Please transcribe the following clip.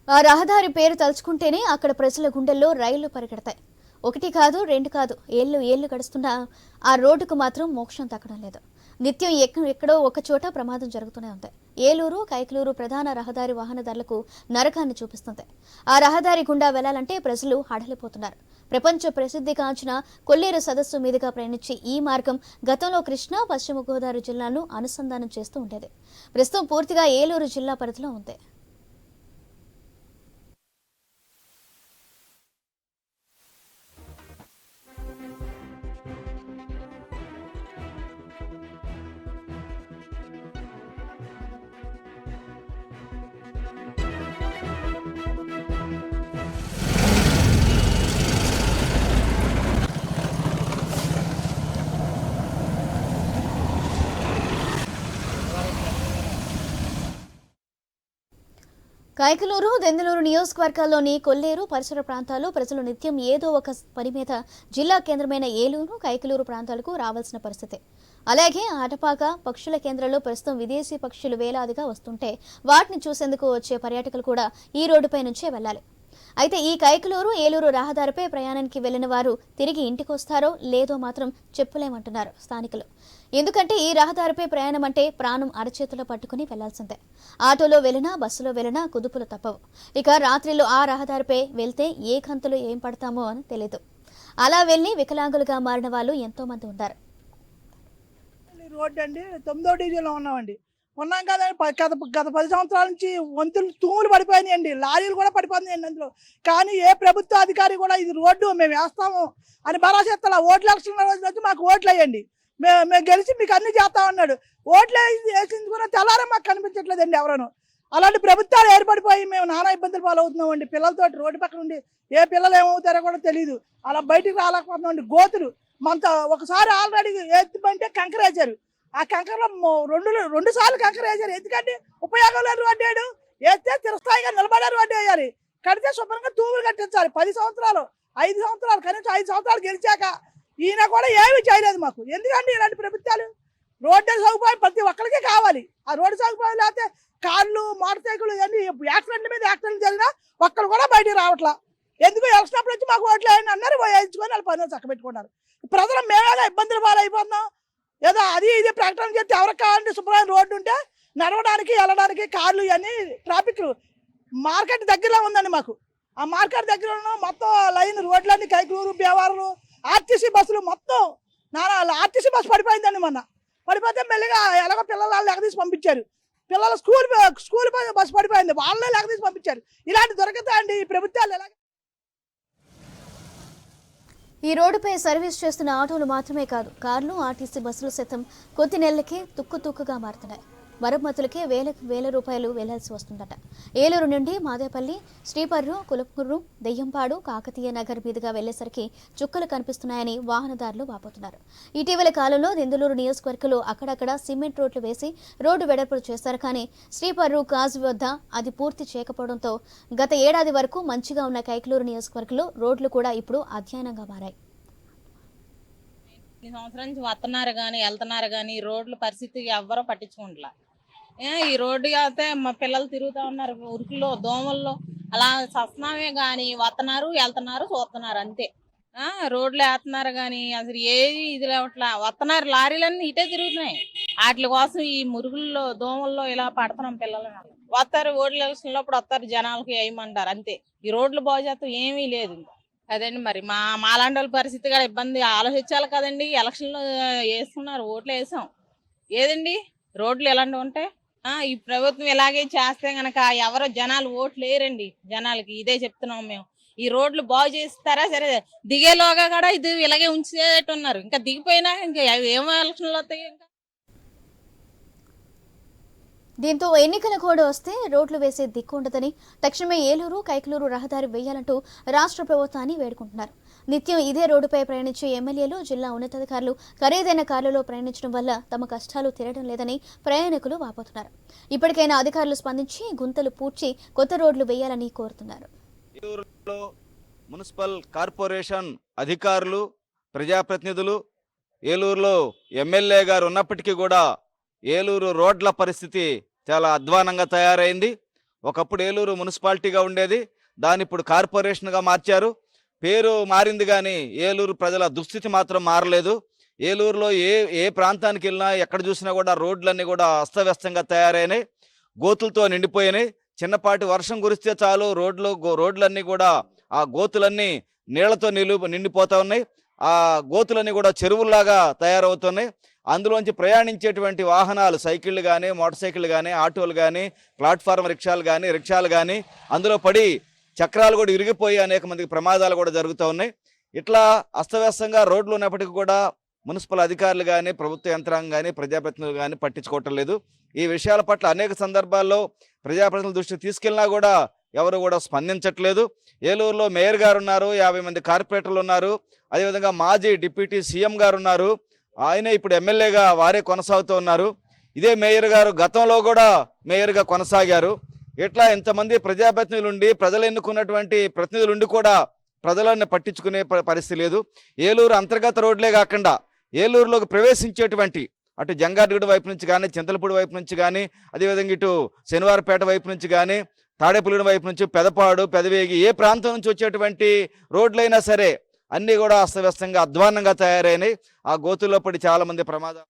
ఆ రహదారి పేరు తలుచుకుంటేనే అక్కడ ప్రజల గుండెల్లో రైళ్లు పరిగెడతాయి. ఒకటి కాదు, రెండు కాదు, ఏళ్లు గడుస్తున్నా ఆ రోడ్డుకు మాత్రం మోక్షం దక్కడం లేదు. నిత్యం ఎక్కడో ఒక చోట ప్రమాదం జరుగుతూనే ఉంది. ఏలూరు కైకలూరు ప్రధాన రహదారి వాహనదారులకు నరకాన్ని చూపిస్తుంది. ఆ రహదారి గుండా వెళ్లాలంటే ప్రజలు హడలిపోతున్నారు. ప్రపంచ ప్రసిద్ధిగాంచిన కొల్లేరు సదస్సు మీదుగా ప్రయాణించే ఈ మార్గం గతంలో కృష్ణా, పశ్చిమ గోదావరి జిల్లాలను అనుసంధానం చేస్తూ ఉండేది. ప్రస్తుతం పూర్తిగా ఏలూరు జిల్లా పరిధిలో ఉంది. కైకలూరు, దెందులూరు నియోజకవర్గాల్లోని కొల్లేరు పరిసర ప్రాంతాల్లో ప్రజలు నిత్యం ఏదో ఒక పని మీద జిల్లా కేంద్రమైన ఏలూరు, కైకలూరు ప్రాంతాలకు రావాల్సిన పరిస్థితి. అలాగే ఆటపాక పక్షుల కేంద్రంలో ప్రస్తుతం విదేశీ పక్షులు వేలాదిగా వస్తుంటే వాటిని చూసేందుకు వచ్చే పర్యాటకులు కూడా ఈ రోడ్డుపై నుంచే వెళ్లాలి. అయితే ఈ కైకలూరు, ఏలూరు రహదారిపై ప్రయాణానికి వెళ్లిన వారు తిరిగి ఇంటికొస్తారో లేదో మాత్రం చెప్పలేమంటున్నారు స్థానికులు. ఎందుకంటే ఈ రహదారిపై ప్రయాణం అంటే ప్రాణం అరచేతిలో పట్టుకుని వెళ్లాల్సిందే. ఆటోలో వెళ్లినా, బస్సులో వెళ్లినా కుదుపులు తప్పవు. ఇక రాత్రిలో ఆ రహదారిపై వెళ్తే ఏ గంతులు ఏం పడతామో అని తెలియదు. అలా వెళ్లి వికలాంగులుగా మారిన వాళ్ళు ఎంతో మంది ఉన్నారు. రోడ్డు అండి 9వ డివిజన్లో ఉన్నామండి. ఉన్నాం కదా గత 10 సంవత్సరాల నుంచి వంతులు తూములు పడిపోయినాయండి, లారీలు కూడా పడిపోతున్నాయండి అందులో. కానీ ఏ ప్రభుత్వ అధికారి కూడా ఇది రోడ్డు మేము వేస్తాము అని భరోసా ఇస్తా. ఓట్ల ఎలక్షన్ రోజు వచ్చి మాకు ఓట్లు వేయండి, మేము గెలిచి మీకు అన్ని చేస్తామన్నాడు. ఓట్లు వేసింది కూడా తెల్లారే మాకు కనిపించట్లేదండి ఎవరను. అలాంటి ప్రభుత్వాలు ఏర్పడిపోయి మేము నానా ఇబ్బందులు పాలవుతున్నామండి. పిల్లలతో రోడ్డు పక్కన ఉండి ఏ పిల్లలు ఏమవుతారో కూడా తెలియదు. అలా బయటికి రాలేకపోతున్నామండి. గోతులు మనతో ఒకసారి ఆల్రెడీ ఎత్తుబంటే కంకర వేశారు. ఆ కంకరలో రెండు సార్లు కంకర వేశారు. ఎందుకంటే ఉపయోగం లేదు రోడ్డు వేయడం. వేస్తే చిరస్థాయిగా నిలబడారు రోడ్డు వేయాలి. కడితే శుభ్రంగా తూములు కట్టించాలి. 10 సంవత్సరాలు 5 సంవత్సరాలు కనీసం 5 సంవత్సరాలు గెలిచాక ఈయన కూడా ఏమీ చేయలేదు మాకు. ఎందుకంటే ఇలాంటి ప్రభుత్వాలు రోడ్డు సౌకర్యం ప్రతి ఒక్కరికి కావాలి. ఆ రోడ్డు సౌకర్యం లేకపోతే కార్లు, మోటార్ సైకిల్ ఇవన్నీ యాక్సిడెంట్ల మీద యాక్సిడెంట్ జరిగినా ఒక్కరు కూడా బయటికి రావట్లా. ఎందుకు ఎలక్షన్ అప్పుడు వచ్చి మాకు ఓట్లు వేయండి అన్నారు, వేయించుకొని వాళ్ళ పనులు చక్కబెట్టుకున్నారు. ప్రజలు మేమేగా ఇబ్బందులు పాలైపోతున్నాం. ఏదో అది ఇది ప్రకటన చేస్తే ఎవరికి కావాలంటే శుభ్రమైన రోడ్డు ఉంటే నడవడానికి వెళ్ళడానికి కార్లు ఇవన్నీ ట్రాఫిక్ మార్కెట్ దగ్గరలో ఉందండి మాకు. ఆ మార్కెట్ దగ్గర మొత్తం లైన్ రోడ్లన్నీ కైకలూరు, బేవారు, ఆర్టీసీ బస్సులు మొత్తం ఆర్టీసీ బస్సు పడిపోయిందండి. మొన్న పడిపోతే మెల్లిగా ఎలాగో పిల్లలు ఎగదీసి పంపించారు. పిల్లల స్కూల్ బస్సు పడిపోయింది, వాళ్ళే ఎగదీసి పంపించారు. ఇలాంటి దొరకతాయండి ఈ ప్రభుత్వాలు. ఎలాగ ఈ రోడ్డుపై సర్వీస్ చేస్తున్న ఆటోలు మాత్రమే కాదు, కార్లు, ఆర్టీసీ బస్సులు సైతం కొద్ది నెలలకే తుక్కుగా మారుతున్నాయి. మరమ్మతులకే వేల రూపాయలు వెళ్లాల్సి వస్తుందట. ఏలూరు నుండి మాదేపల్లి, శ్రీపర్రు, కులపూరు, దెయ్యంపాడు, కాకతీయ నగర్ మీదుగా వెళ్లేసరికి చుక్కలు కనిపిస్తున్నాయని వాహనదారులు వాపోతున్నారు. ఇటీవల కాలంలో దెందులూరు నియోజకవర్గంలో అక్కడక్కడ సిమెంట్ రోడ్లు వేసి రోడ్డు వెడల్పు చేశారు. కానీ శ్రీపర్రు కాజు వద్ద అది పూర్తి చేయకపోవడంతో గత ఏడాది వరకు మంచిగా ఉన్న కైకలూరు నియోజకవర్గంలో రోడ్లు కూడా ఇప్పుడు అధ్యయనంగా మారాయి. ఈ సంవత్సరం నుంచి వస్తున్నారు కానీ వెళ్తున్నారు కానీ రోడ్ల పరిస్థితి ఎవ్వరూ పట్టించుకుంటా. ఈ రోడ్డు అయితే మా పిల్లలు తిరుగుతూ ఉన్నారు ఉరుకుల్లో, దోమల్లో, అలా సస్తున్నామే కానీ వస్తున్నారు, వెళ్తున్నారు, చూస్తున్నారు అంతే. రోడ్లు వేస్తున్నారు కానీ అసలు ఏది ఇది లేవట్లా. వస్తున్నారు, లారీలన్నీ ఇటే తిరుగుతున్నాయి. వాటి కోసం ఈ మురుగుల్లో, దోమల్లో ఇలా పడుతున్నాం పిల్లలు. వస్తారు ఓట్ల ఎలక్షన్లో అప్పుడు వస్తారు, జనాలకి వేయమంటారు అంతే. ఈ రోడ్లు బాగు చేస్తాం ఏమీ లేదు. అదండి మరి మాలాంటి వాళ్ళ పరిస్థితి కూడా ఇబ్బంది ఆలోచించాలి కదండి. ఎలక్షన్లో వేసుకున్నారు, ఓట్లు వేసాం, ఏదండి రోడ్లు ఎలాంటివి ఉంటాయి. ఈ ప్రభుత్వం ఇలాగే చేస్తే గనక ఎవరో జనాలు ఓట్లు వేయరండి. జనాలకి ఇదే చెప్తున్నాం మేము. ఈ రోడ్లు బాగు చేస్తారా సరే, దిగేలోగా కూడా ఇది ఇలాగే ఉంచేట్టున్నారు. ఇంకా దిగిపోయినా ఇంకా ఏమో ఎలక్షన్లు వస్తాయి. ఇంకా దీంతో ఎన్నికల కోడ్ వస్తే రోడ్లు వేసే దిక్కు ఉండదని తక్షణమే ఏలూరు, కైకలూరు రహదారి వేయాలంటూ రాష్ట్ర ప్రభుత్వాన్ని వేడుకుంటున్నారు. నిత్యం ఇదే రోడ్డుపై ప్రయాణించే ఎమ్మెల్యేలు, జిల్లా ఉన్నతాధికారులు ఖరీదైన కార్లలో ప్రయాణించడం వల్ల తమ కష్టాలు తీరడం లేదని ప్రయాణికులు వాపోతున్నారు. ఇప్పటికైనా అధికారులు స్పందించి గుంతలు పూడ్చి కొత్త రోడ్లు వేయాలని కోరుతున్నారు. మున్సిపల్ కార్పొరేషన్ అధికారులు, ప్రజాప్రతినిధులు, ఏలూరులో ఎమ్మెల్యే గారు ఉన్నప్పటికీ కూడా ఏలూరు రోడ్ల పరిస్థితి చాలా అధ్వానంగా తయారైంది. ఒకప్పుడు ఏలూరు మున్సిపాలిటీగా ఉండేది, దాన్ని ఇప్పుడు కార్పొరేషన్గా మార్చారు. పేరు మారింది కానీ ఏలూరు ప్రజల దుస్థితి మాత్రం మారలేదు. ఏలూరులో ఏ ప్రాంతానికి వెళ్ళినా ఎక్కడ చూసినా కూడా రోడ్లన్నీ కూడా అస్తవ్యస్తంగా తయారైనాయి, గోతులతో నిండిపోయినాయి. చిన్నపాటి వర్షం కురిస్తే చాలు రోడ్లన్నీ కూడా ఆ గోతులన్నీ నీళ్లతో నిండిపోతా ఉన్నాయి. ఆ గోతులన్నీ కూడా చెరువుల్లాగా తయారవుతున్నాయి. అందులోంచి ప్రయాణించేటువంటి వాహనాలు, సైకిళ్ళు కానీ, మోటార్ సైకిళ్ళు కానీ, ఆటోలు కానీ, ప్లాట్ఫారం రిక్షాలు కానీ అందులో పడి చక్రాలు కూడా ఇరిగిపోయి అనేక మందికి ప్రమాదాలు కూడా జరుగుతూ ఉన్నాయి. ఇట్లా అస్తవ్యస్తంగా రోడ్లు ఉన్నప్పటికీ కూడా మున్సిపల్ అధికారులు కానీ, ప్రభుత్వ యంత్రాంగం కానీ, ప్రజాప్రతినిధులు కానీ పట్టించుకోవటం లేదు. ఈ విషయాల పట్ల అనేక సందర్భాల్లో ప్రజాప్రతినిధుల దృష్టికి తీసుకెళ్ళినా కూడా ఎవరు కూడా స్పందించట్లేదు. ఏలూరులో మేయర్ గారు ఉన్నారు, 50 మంది కార్పొరేటర్లు ఉన్నారు, అదేవిధంగా మాజీ డిప్యూటీ సీఎం గారు ఉన్నారు, ఆయన ఇప్పుడు ఎమ్మెల్యేగా వారే కొనసాగుతూ ఉన్నారు. ఇదే మేయర్ గారు గతంలో కూడా మేయర్గా కొనసాగారు. ఇట్లా ఇంతమంది ప్రజాప్రతినిధులు ఉండి, ప్రజలు ఎన్నుకున్నటువంటి ప్రతినిధులు ఉండి కూడా ప్రజలను పట్టించుకునే పరిస్థితి లేదు. ఏలూరు అంతర్గత రోడ్లే కాకుండా ఏలూరులోకి ప్రవేశించేటువంటి అటు జంగారెడ్డిగూడ వైపు నుంచి కానీ, చింతలపూడి వైపు నుంచి కానీ, అదేవిధంగా ఇటు శనివారపేట వైపు నుంచి కానీ, తాడేపల్లిగూడెం వైపు నుంచి పెదపాడు, పెదవేగి ఏ ప్రాంతం నుంచి వచ్చేటువంటి రోడ్లైనా సరే అన్నీ కూడా అస్తవ్యస్తంగా అధ్వాన్నంగా తయారైనాయి. ఆ గోతుల్లో పడి చాలా మంది ప్రమాదాలు